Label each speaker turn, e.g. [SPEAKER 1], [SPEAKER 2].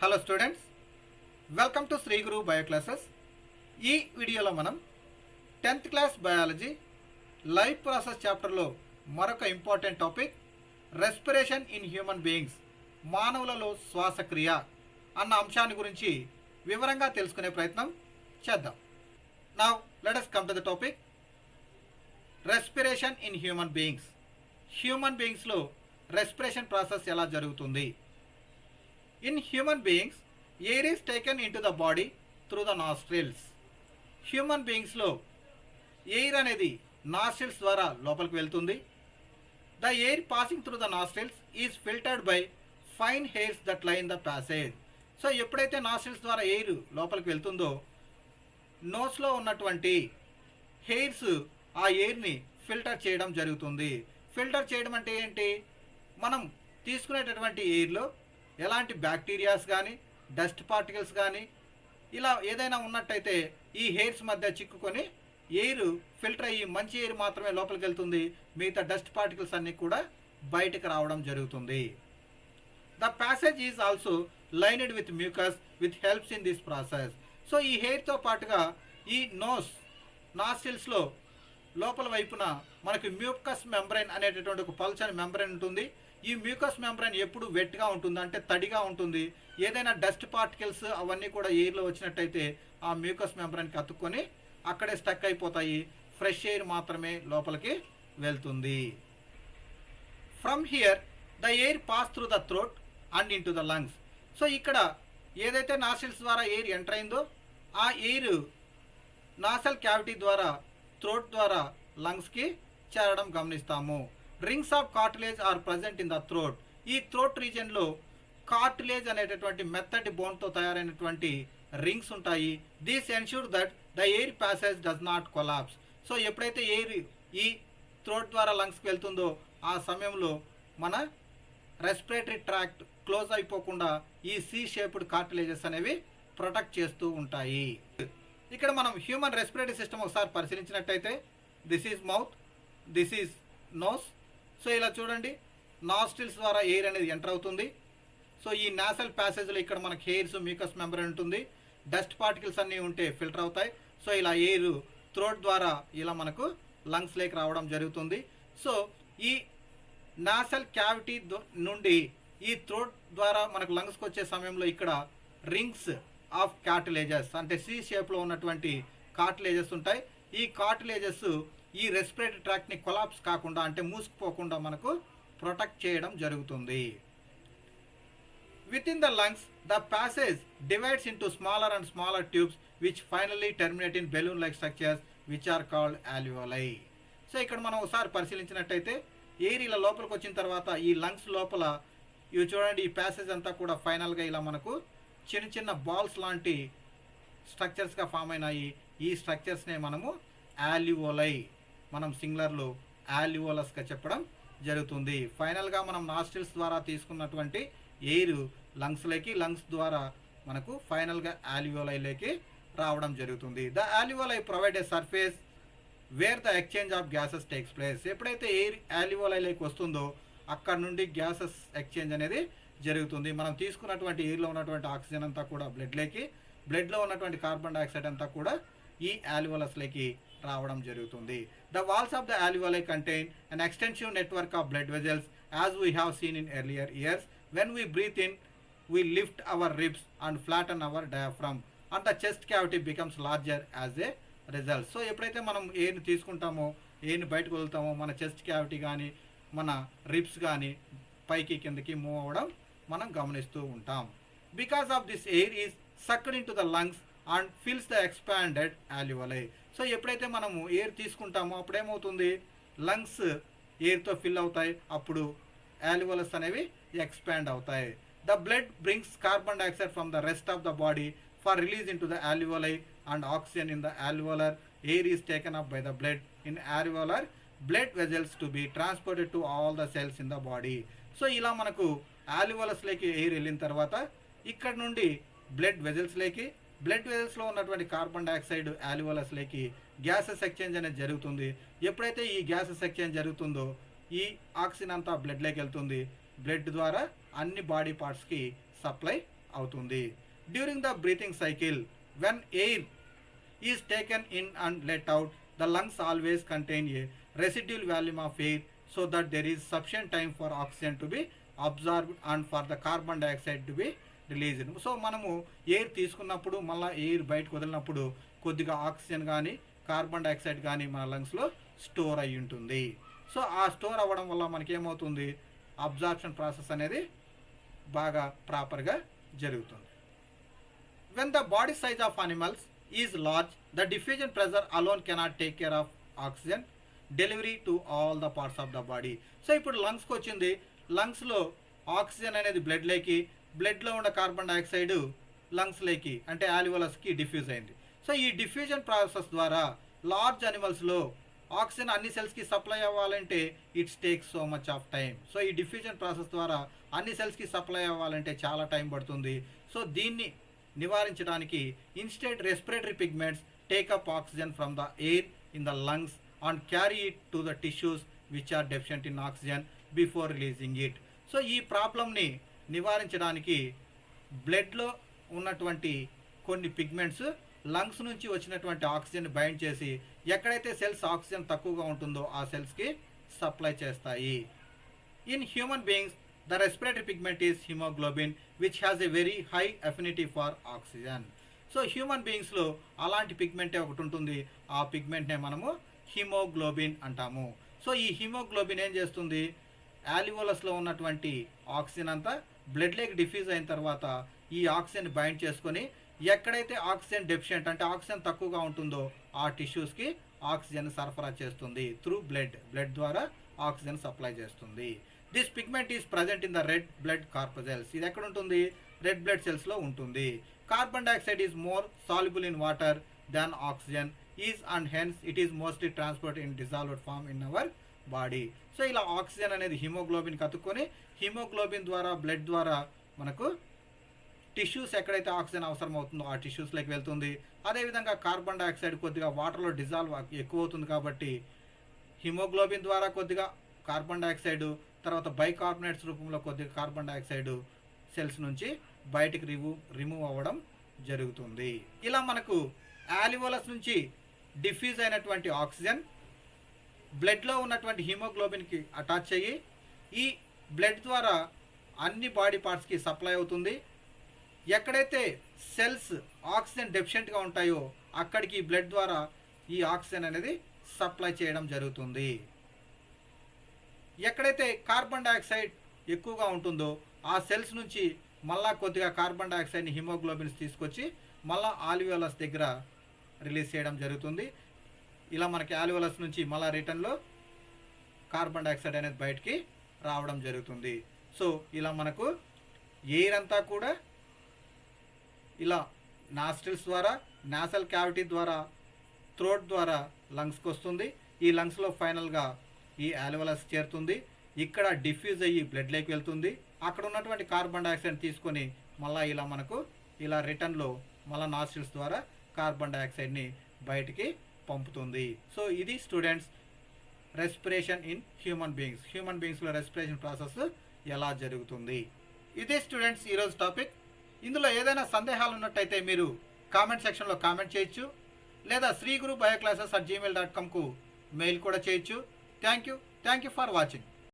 [SPEAKER 1] Hello students, welcome to Shri Guru bio classes. ఈ వీడియోలో మనం 10th class biology life process చాప్టర్లో మరొక important topic respiration in human beings, మానవులలో శ్వాసక్రియ అన్న అంశాన్ని గురించి వివరంగా తెలుసుకునే ప్రయత్నం చేద్దాం. Now let us come to the topic respiration in human beings. Human బీయింగ్స్లో రెస్పిరేషన్ ప్రాసెస్ ఎలా జరుగుతుంది? In human beings, air is taken into the body through the nostrils. Human బీయింగ్స్లో ఎయిర్ అనేది నాస్ట్రిల్స్ ద్వారా లోపలికి వెళ్తుంది. The air passing through the nostrils is filtered by fine hairs that lie in the passage. So ఎప్పుడైతే nostrils ద్వారా air లోపలికి వెళ్తుందో నోస్లో ఉన్నటువంటి హెయిర్స్ ఆ ఎయిర్ని ఫిల్టర్ చేయడం జరుగుతుంది. ఫిల్టర్ చేయడం అంటే ఏంటి? మనం తీసుకునేటటువంటి ఎయిర్లో ఎలాంటి బ్యాక్టీరియాస్ కానీ డస్ట్ పార్టికల్స్ కానీ ఇలా ఏదైనా ఉన్నట్టయితే ఈ హెయిర్స్ మధ్య చిక్కుకొని ఎయిర్ ఫిల్టర్ అయ్యి మంచి ఎయిర్ మాత్రమే లోపలికి వెళ్తుంది, మిగతా డస్ట్ పార్టికల్స్ అన్నీ కూడా బయటకు రావడం జరుగుతుంది. The passage is also lined with mucus with helps in this process. So ఈ హెయిర్తో పాటుగా ఈ నాస్ట్రిల్స్లో లోపల వైపున మనకి మ్యూకస్ మెంబ్రైన్ అనేటటువంటి ఒక పల్చని మెంబ్రైన్ ఉంటుంది. ఈ మ్యూకస్ మెంబ్రైన్ ఎప్పుడు వెట్గా ఉంటుంది, అంటే తడిగా ఉంటుంది. ఏదైనా డస్ట్ పార్టికల్స్ అవన్నీ కూడా ఎయిర్లో వచ్చినట్టయితే ఆ మ్యూకస్ మెంబ్రైన్కి అతుక్కొని అక్కడే స్టక్ అయిపోతాయి. ఫ్రెష్ ఎయిర్ మాత్రమే లోపలికి వెళ్తుంది. From here the air pass through the throat and in to the lungs. So ఇక్కడ ఏదైతే నాసిల్స్ ద్వారా ఎయిర్ ఎంటర్ అయిందో ఆ ఎయిర్ నాసల్ క్యావిటీ ద్వారా థ్రోట్ ద్వారా లంగ్స్కి చేరడం గమనిస్తాము. Rings of cartilage are present in the throat. ఈ థ్రోట్ రీజియన్లో కార్టిలేజ్ అనేటటువంటి మెత్తటి బోన్తో తయారైనటువంటి రింగ్స్ ఉంటాయి. This ensure that the air passage does not collapse. So ఎప్పుడైతే ఎయిర్ ఈ థ్రోట్ ద్వారా లంగ్స్కి వెళ్తుందో ఆ సమయంలో మన రెస్పిరేటరీ ట్రాక్ట్ క్లోజ్ అయిపోకుండా ఈ సి షేప్డ్ కార్టిలేజెస్ అనేవి ప్రొటెక్ట్ చేస్తూ ఉంటాయి. ఇక్కడ మనం హ్యూమన్ రెస్పిరేటరీ సిస్టమ్ ఒకసారి పరిశీలించినట్టయితే this is mouth, this is nose. So ఇలా చూడండి, నాస్ట్రిల్స్ ద్వారా ఎయిర్ అనేది ఎంటర్ అవుతుంది. సో ఈ నాసల్ ప్యాసేజ్లో ఇక్కడ మనకి హెయిర్స్ మ్యూకస్ మెంబ్రైన్ ఉంటుంది, డస్ట్ పార్టికల్స్ అన్నీ ఉంటే ఫిల్టర్ అవుతాయి. సో ఇలా ఎయిర్ థ్రోట్ ద్వారా ఇలా మనకు లంగ్స్లోకి రావడం జరుగుతుంది. సో ఈ నాసల్ క్యావిటీ నుండి ఈ థ్రోట్ ద్వారా మనకు లంగ్స్కి వచ్చే సమయంలో ఇక్కడ రింగ్స్ ఆఫ్ కార్టిలేజెస్ అంటే సి షేప్లో ఉన్నటువంటి కార్టిలేజెస్ ఉంటాయి. ఈ కార్టిలేజెస్ ఈ రెస్పిరేటరీ ట్రాక్ట్ని కొలాప్స్ కాకుండా అంటే మూసుకుపోకుండా మనకు ప్రొటెక్ట్ చేయడం జరుగుతుంది. Within the lungs the passage divides into smaller and smaller tubes which finally terminate in balloon like structures which are called alveoli. So ఇక్కడ మనం ఒకసారి పరిశీలించినట్టయితే ఎయిర్ ఇలా లోపలికి వచ్చిన తర్వాత ఈ లంగ్స్ లోపల ఇవి చూడండి, ఈ ప్యాసేజ్ అంతా కూడా ఫైనల్గా ఇలా మనకు చిన్న చిన్న బాల్స్ లాంటి స్ట్రక్చర్స్గా ఫామ్ అయినాయి. ఈ స్ట్రక్చర్స్నే మనము ఆల్వియోలై, మనం సింగులర్లో ఆల్వియోలస్గా చెప్పడం జరుగుతుంది. ఫైనల్గా మనం నాస్ట్రిల్స్ ద్వారా తీసుకున్నటువంటి ఎయిర్ లంగ్స్లోకి, లంగ్స్ ద్వారా మనకు ఫైనల్గా ఆల్వియోలైలోకి రావడం జరుగుతుంది. The alveoli provide a surface wear the exchange of gases takes place. ఎప్పుడైతే ఎయిర్ ఆల్వియోలైలోకి వస్తుందో అక్కడ నుండి గ్యాసెస్ ఎక్స్చేంజ్ అనేది జరుగుతుంది. మనం తీసుకున్నటువంటి ఎయిర్లో ఉన్నటువంటి ఆక్సిజన్ అంతా కూడా బ్లడ్లో ఉన్నటువంటి కార్బన్ డైఆక్సైడ్ అంతా కూడా ఈ ఆల్వియోలస్లోకి రావడం జరుగుతుంది. The walls of the alveoli contain an extensive network of blood vessels as we have seen in earlier years. When we breathe in we lift our ribs and flatten our diaphragm and the chest cavity becomes larger as a result. So ఎప్పుడైతే మనం ఎయిర్ని తీసుకుంటామో, ఎయిర్ని బయటకు వదులుతామో, మన chest cavity కానీ మన ribs కానీ పైకి కిందకి మూవ్ అవ్వడం మనం గమనిస్తూ ఉంటాం. Because of this air is sucked in to the lungs and fils the expanded alveoli. So ఎప్పుడైతే మనము ఎయిర్ తీసుకుంటామో అప్పుడేమవుతుంది, లంగ్స్ ఎయిర్తో ఫిల్ అవుతాయి, అప్పుడు ఆల్వియోలస్ అనేవి ఎక్స్పాండ్ అవుతాయి. The blood brings carbon dioxide from the rest of the body for release in to the alveoli and oxygen in the alveolar air is taken up by the blood in alveolar blood vessels to be transported to all the cells in the body. So ఇలా మనకు ఆల్వియోలస్లోకి air వెళ్ళిన తర్వాత ఇక్కడ నుండి blood వెజల్స్లో ఉన్నటువంటి carbon dioxide ఆల్వియోలస్లోకి gases exchange అనేది జరుగుతుంది. ఎప్పుడైతే ఈ గ్యాసెస్ ఎక్స్చేంజ్ జరుగుతుందో ఈ ఆక్సిజన్ అంతా బ్లడ్లోకి వెళ్తుంది. బ్లడ్ ద్వారా అన్ని బాడీ పార్ట్స్కి సప్లై అవుతుంది. During the breathing cycle when air is taken in and let out the lungs always contain A residual volume of air so that there is sufficient time for oxygen to be absorbed and for the carbon dioxide to be released. So మనము air తీసుకున్నప్పుడు మళ్ళీ air బయటకు వదిలినప్పుడు కొద్దిగా oxygen కానీ carbon dioxide కానీ మన లంగ్స్లో store అయి ఉంటుంది. సో ఆ స్టోర్ అవ్వడం వల్ల మనకి ఏమవుతుంది, అబ్జార్ప్షన్ ప్రాసెస్ అనేది బాగా ప్రాపర్గా జరుగుతుంది. When the body size of animals is large the diffusion pressure alone cannot take care of oxygen delivery to all the parts of the body. So ఇప్పుడు లంగ్స్కి వచ్చింది, లంగ్స్లో ఆక్సిజన్ అనేది బ్లడ్లో ఉన్న కార్బన్ డైఆక్సైడ్ లంగ్స్లోకి అంటే ఆల్వియోలస్కి డిఫ్యూజ్ అయింది. సో ఈ diffusion process ద్వారా large అనిమల్స్లో oxygen అన్ని సెల్స్కి సప్లై అవ్వాలంటే it's takes so much of time. So ఈ డిఫ్యూజన్ ప్రాసెస్ ద్వారా అన్ని సెల్స్కి సప్లై అవ్వాలంటే చాలా టైం పడుతుంది. సో దీన్ని నివారించడానికి instead respiratory pigments take up oxygen from the air in the lungs and carry it to the tissues which are deficient in oxygen before releasing it. So ఈ ప్రాబ్లమ్ని నివారించడానికి బ్లడ్లో ఉన్నటువంటి కొన్ని పిగ్మెంట్స్ లంగ్స్ నుంచి వచ్చినటువంటి ఆక్సిజన్ బైండ్ చేసి ఎక్కడైతే సెల్స్ ఆక్సిజన్ తక్కువగా ఉంటుందో ఆ సెల్స్కి సప్లై చేస్తాయి. In human beings the respiratory pigment is haemoglobin which has a very high affinity for oxygen. So human బీయింగ్స్లో అలాంటి పిగ్మెంటే ఒకటి ఉంటుంది, ఆ పిగ్మెంట్నే మనము హిమోగ్లోబిన్ అంటాము. సో ఈ హిమోగ్లోబిన్ ఏం చేస్తుంది, ఆల్వియోలస్లో ఉన్నటువంటి ఆక్సిజన్ అంతా బ్లడ్లోకి డిఫ్యూజ్ అయిన తర్వాత ఈ ఆక్సిజన్ బైండ్ చేసుకొని ఎక్కడైతే ఆక్సిజన్ డెఫిషియెంట్ అంటే ఆక్సిజన్ తక్కువగా ఉంటుందో ఆ టిష్యూస్కి ఆక్సిజన్ సరఫరా చేస్తుంది. త్రూ బ్లడ్ ద్వారా ఆక్సిజన్ సప్లై చేస్తుంది. This pigment is present in the red blood corpuscles. ఇది ఎక్కడ ఉంటుంది, రెడ్ బ్లడ్ సెల్స్లో ఉంటుంది. Carbon dioxide is more soluble in water than oxygen is and hence it is mostly transport in dissolved form in our body. So ఇలా oxygen అనేది haemoglobin కతుక్కొని haemoglobin ద్వారా blood ద్వారా మనకు టిష్యూస్ ఎక్కడైతే ఆక్సిజన్ అవసరం అవుతుందో ఆ టిష్యూస్లోకి వెళ్తుంది. అదేవిధంగా కార్బన్ డైఆక్సైడ్ కొద్దిగా వాటర్లో డిజాల్వ్ ఎక్కువ అవుతుంది కాబట్టి హిమోగ్లోబిన్ ద్వారా కొద్దిగా కార్బన్ డైఆక్సైడ్, తర్వాత బైకార్బోనేట్స్ రూపంలో కొద్దిగా కార్బన్ డైఆక్సైడ్ సెల్స్ నుంచి బయటికి రిమూవ్ అవ్వడం జరుగుతుంది. ఇలా మనకు ఆల్వియోలస్ నుంచి డిఫ్యూజ్ అయినటువంటి ఆక్సిజన్ బ్లడ్లో ఉన్నటువంటి హిమోగ్లోబిన్కి అటాచ్ అయ్యి ఈ బ్లడ్ ద్వారా అన్ని బాడీ పార్ట్స్కి సప్లై అవుతుంది. ఎక్కడైతే సెల్స్ ఆక్సిజన్ డెఫిషియెంట్గా ఉంటాయో అక్కడికి బ్లడ్ ద్వారా ఈ ఆక్సిజన్ అనేది సప్లై చేయడం జరుగుతుంది. ఎక్కడైతే కార్బన్ డైఆక్సైడ్ ఎక్కువగా ఉంటుందో ఆ సెల్స్ నుంచి మళ్ళా కొద్దిగా కార్బన్ డైఆక్సైడ్ని హిమోగ్లోబిన్స్ తీసుకొచ్చి మళ్ళా ఆల్వియోలస్ దగ్గర రిలీజ్ చేయడం జరుగుతుంది. ఇలా మనకి ఆల్వియోలస్ నుంచి మళ్ళా రిటర్న్లో కార్బన్ డైఆక్సైడ్ అనేది బయటికి రావడం జరుగుతుంది. సో ఇలా మనకు ఎయిర్ అంతా కూడా ఇలా నాస్ట్రిల్స్ ద్వారా, నాసల్ క్యావిటీ ద్వారా, థ్రోట్ ద్వారా లంగ్స్కి వస్తుంది. ఈ లంగ్స్లో ఫైనల్గా ఈ ఆల్వియోలస్ చేరుతుంది. ఇక్కడ డిఫ్యూజ్ అయ్యి బ్లడ్లోకి వెళ్తుంది. అక్కడ ఉన్నటువంటి కార్బన్ డైఆక్సైడ్ తీసుకొని మళ్ళీ ఇలా మనకు ఇలా రిటర్న్లో మళ్ళీ నాస్ట్రిల్స్ ద్వారా కార్బన్ డైఆక్సైడ్ని బయటికి పంపుతుంది. సో ఇది స్టూడెంట్స్ రెస్పిరేషన్ ఇన్ హ్యూమన్ బీయింగ్స్లో రెస్పిరేషన్ ప్రాసెస్ ఎలా జరుగుతుంది. ఇదే స్టూడెంట్స్ ఈరోజు టాపిక్. ఇందులో ఏదైనా సందేహాలు ఉన్నట్టయితే మీరు కామెంట్ సెక్షన్లో కామెంట్ చేయొచ్చు, లేదా శ్రీగురు బయోక్లాసెస్@gmail.comకు మెయిల్ కూడా చేయొచ్చు. Thank you for watching.